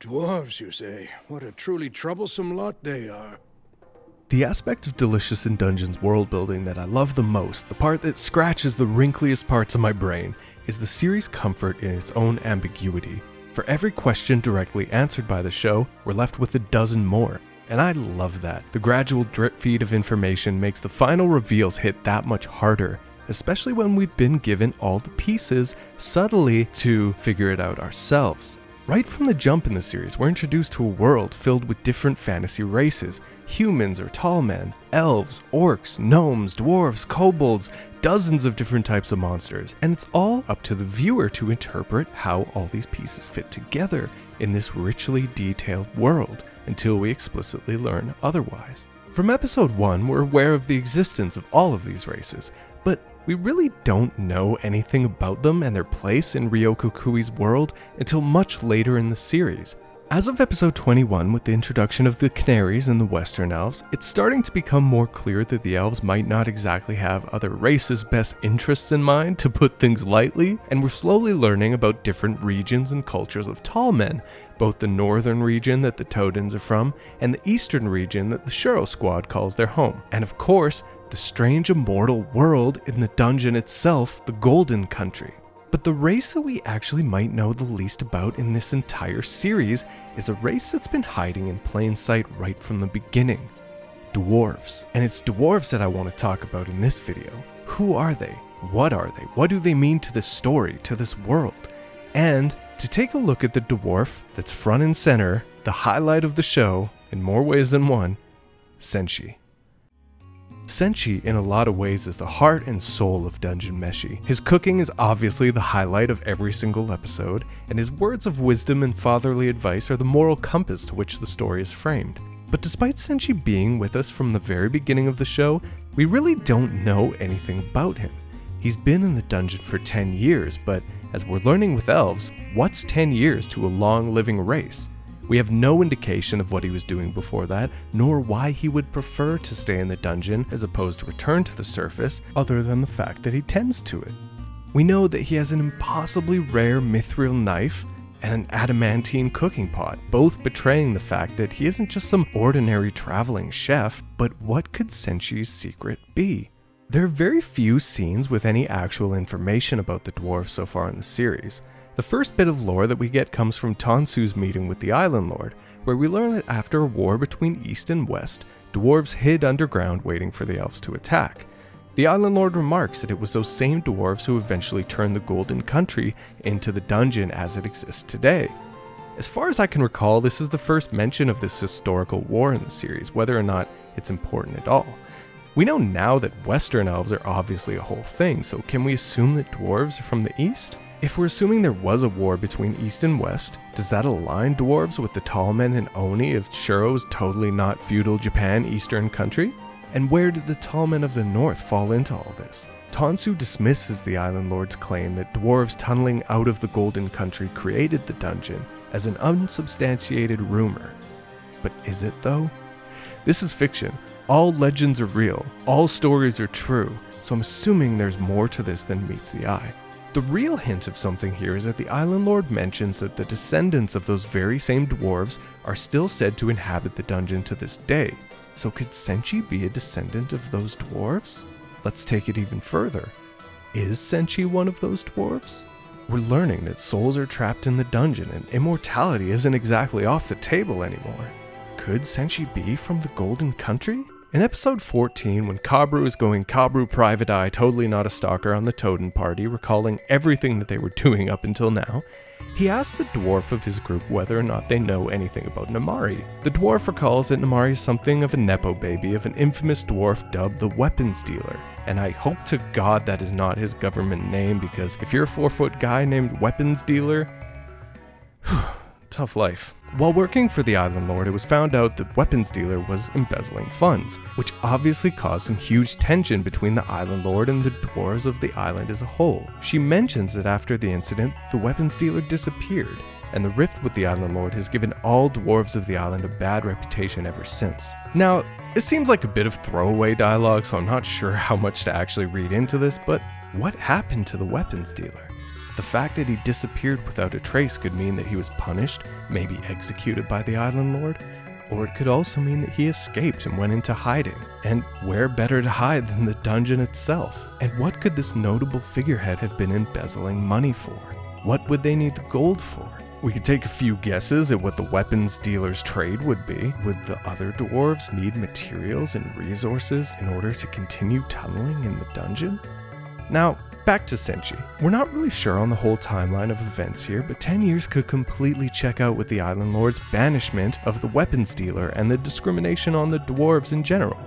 Dwarves, you say? What a truly troublesome lot they are. The aspect of Delicious in Dungeons world building that I love the most, the part that scratches the wrinkliest parts of my brain, is the series' comfort in its own ambiguity. For every question directly answered by the show, we're left with a dozen more. And I love that. The gradual drip feed of information makes the final reveals hit that much harder, especially when we've been given all the pieces subtly to figure it out ourselves. Right from the jump in the series, we're introduced to a world filled with different fantasy races, humans or tall men, elves, orcs, gnomes, dwarves, kobolds, dozens of different types of monsters, and it's all up to the viewer to interpret how all these pieces fit together in this richly detailed world until we explicitly learn otherwise. From episode 1, we're aware of the existence of all of these races, but we really don't know anything about them and their place in Ryokokui's world until much later in the series. As of episode 21, with the introduction of the Canaries and the Western Elves, it's starting to become more clear that the Elves might not exactly have other races' best interests in mind, to put things lightly, and we're slowly learning about different regions and cultures of tall men, both the northern region that the Todans are from, and the eastern region that the Shuro Squad calls their home. And of course, the strange immortal world in the dungeon itself, the Golden Country. But the race that we actually might know the least about in this entire series is a race that's been hiding in plain sight right from the beginning. Dwarves. And it's dwarves that I want to talk about in this video. Who are they? What are they? What do they mean to this story, to this world? And to take a look at the dwarf that's front and center, the highlight of the show, in more ways than one, Senshi. Senshi, in a lot of ways, is the heart and soul of Dungeon Meshi. His cooking is obviously the highlight of every single episode, and his words of wisdom and fatherly advice are the moral compass to which the story is framed. But despite Senshi being with us from the very beginning of the show, we really don't know anything about him. He's been in the dungeon for 10 years, but as we're learning with elves, what's 10 years to a long living race? We have no indication of what he was doing before that, nor why he would prefer to stay in the dungeon as opposed to return to the surface, other than the fact that he tends to it. We know that he has an impossibly rare mithril knife and an adamantine cooking pot, both betraying the fact that he isn't just some ordinary traveling chef, but what could Senshi's secret be? There are very few scenes with any actual information about the dwarves so far in the series. The first bit of lore that we get comes from Tansu's meeting with the Island Lord, where we learn that after a war between East and West, dwarves hid underground waiting for the elves to attack. The Island Lord remarks that it was those same dwarves who eventually turned the Golden Country into the dungeon as it exists today. As far as I can recall, this is the first mention of this historical war in the series, whether or not it's important at all. We know now that Western elves are obviously a whole thing, so can we assume that dwarves are from the East? If we're assuming there was a war between East and West, does that align dwarves with the tall men and Oni of Shuro's totally not feudal Japan Eastern country? And where did the tall men of the North fall into all this? Tansu dismisses the Island Lord's claim that dwarves tunneling out of the Golden Country created the dungeon as an unsubstantiated rumor. But is it though? This is fiction. All legends are real. All stories are true. So I'm assuming there's more to this than meets the eye. The real hint of something here is that the Island Lord mentions that the descendants of those very same dwarves are still said to inhabit the dungeon to this day. So could Senshi be a descendant of those dwarves? Let's take it even further. Is Senshi one of those dwarves? We're learning that souls are trapped in the dungeon and immortality isn't exactly off the table anymore. Could Senshi be from the Golden Country? In episode 14, when Kabru is going Kabru Private Eye, totally not a stalker on the Toden party, recalling everything that they were doing up until now, he asks the dwarf of his group whether or not they know anything about Namari. The dwarf recalls that Namari is something of a nepo baby of an infamous dwarf dubbed the Weapons Dealer, and I hope to God that is not his government name, because if you're a 4-foot guy named Weapons Dealer, tough life. While working for the Island Lord, it was found out that Weapons Dealer was embezzling funds, which obviously caused some huge tension between the Island Lord and the dwarves of the island as a whole. She mentions that after the incident, the Weapons Dealer disappeared, and the rift with the Island Lord has given all dwarves of the island a bad reputation ever since. Now, it seems like a bit of throwaway dialogue, so I'm not sure how much to actually read into this, but what happened to the Weapons Dealer? The fact that he disappeared without a trace could mean that he was punished, maybe executed by the Island Lord, or it could also mean that he escaped and went into hiding. And where better to hide than the dungeon itself? And what could this notable figurehead have been embezzling money for? What would they need the gold for? We could take a few guesses at what the weapons dealer's trade would be. Would the other dwarves need materials and resources in order to continue tunneling in the dungeon? Now, back to Senshi. We're not really sure on the whole timeline of events here, but 10 years could completely check out with the Island Lord's banishment of the weapons dealer and the discrimination on the dwarves in general.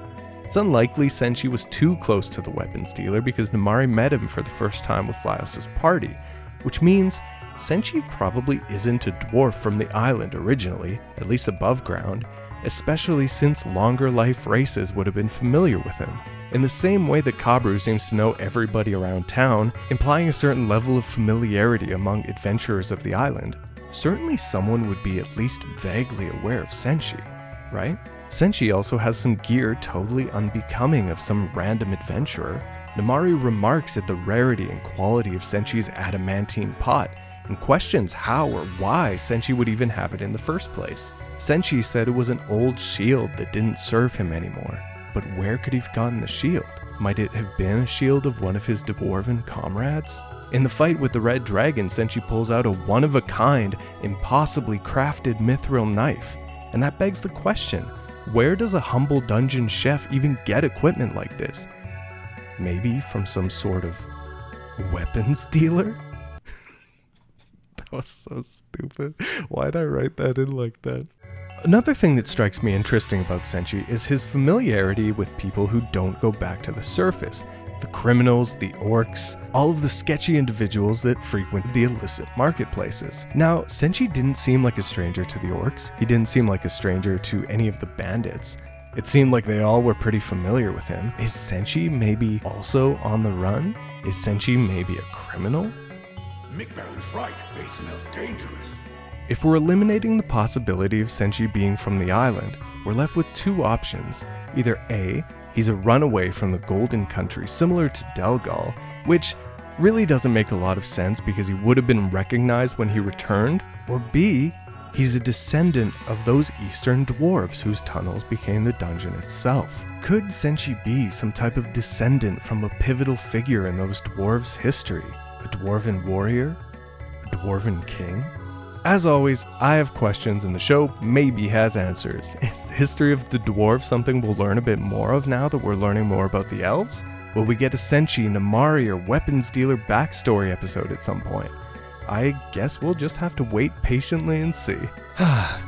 It's unlikely Senshi was too close to the weapons dealer because Namari met him for the first time with Laios' party, which means Senshi probably isn't a dwarf from the island originally, at least above ground, especially since longer life races would have been familiar with him. In the same way that Kabru seems to know everybody around town, implying a certain level of familiarity among adventurers of the island, certainly someone would be at least vaguely aware of Senshi, right? Senshi also has some gear totally unbecoming of some random adventurer. Namari remarks at the rarity and quality of Senshi's adamantine pot, and questions how or why Senshi would even have it in the first place. Senshi said it was an old shield that didn't serve him anymore. But where could he have gotten the shield? Might it have been a shield of one of his dwarven comrades? In the fight with the Red Dragon, Senshi pulls out a one-of-a-kind, impossibly crafted mithril knife. And that begs the question, where does a humble dungeon chef even get equipment like this? Maybe from some sort of weapons dealer? That was so stupid. Why'd I write that in like that? Another thing that strikes me interesting about Senshi is his familiarity with people who don't go back to the surface. The criminals, the orcs, all of the sketchy individuals that frequent the illicit marketplaces. Now, Senshi didn't seem like a stranger to the orcs. He didn't seem like a stranger to any of the bandits. It seemed like they all were pretty familiar with him. Is Senshi maybe also on the run? Is Senshi maybe a criminal? Mikbel is right. They smell dangerous. If we're eliminating the possibility of Senshi being from the island, we're left with two options. Either A, he's a runaway from the Golden Country similar to Delgal, which really doesn't make a lot of sense because he would have been recognized when he returned, or B, he's a descendant of those eastern dwarves whose tunnels became the dungeon itself. Could Senshi be some type of descendant from a pivotal figure in those dwarves' history? A dwarven warrior? A dwarven king? As always, I have questions and the show maybe has answers. Is the history of the dwarves something we'll learn a bit more of now that we're learning more about the elves? Will we get a Senshi, Namari, or weapons dealer backstory episode at some point? I guess we'll just have to wait patiently and see.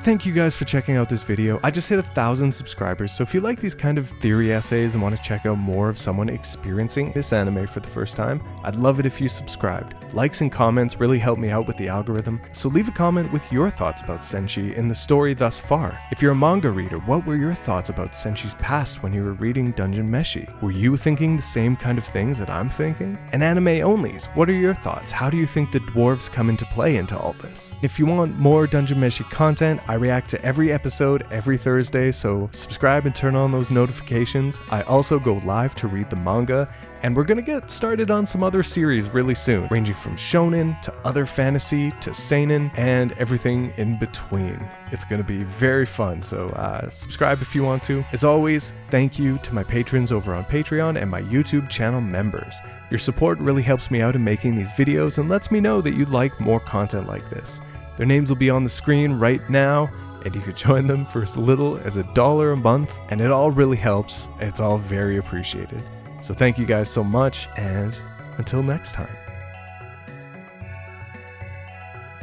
Thank you guys for checking out this video. I just hit 1,000 subscribers, so if you like these kind of theory essays and want to check out more of someone experiencing this anime for the first time, I'd love it if you subscribed. Likes and comments really help me out with the algorithm, so leave a comment with your thoughts about Senshi in the story thus far. If you're a manga reader, what were your thoughts about Senshi's past when you were reading Dungeon Meshi? Were you thinking the same kind of things that I'm thinking? And anime onlys, what are your thoughts? How do you think the dwarves come into play into all this? If you want more Dungeon Meshi content, I react to every episode every Thursday, so subscribe and turn on those notifications. I also go live to read the manga, and we're gonna get started on some other series really soon, ranging from shonen to other fantasy to seinen and everything in between. It's gonna be very fun, so subscribe if you want to. As always, thank you to my patrons over on Patreon and my YouTube channel members. Your support really helps me out in making these videos and lets me know that you'd like more content like this. Their names will be on the screen right now, and you could join them for as little as $1 a month, and it all really helps. It's all very appreciated. So thank you guys so much, and until next time.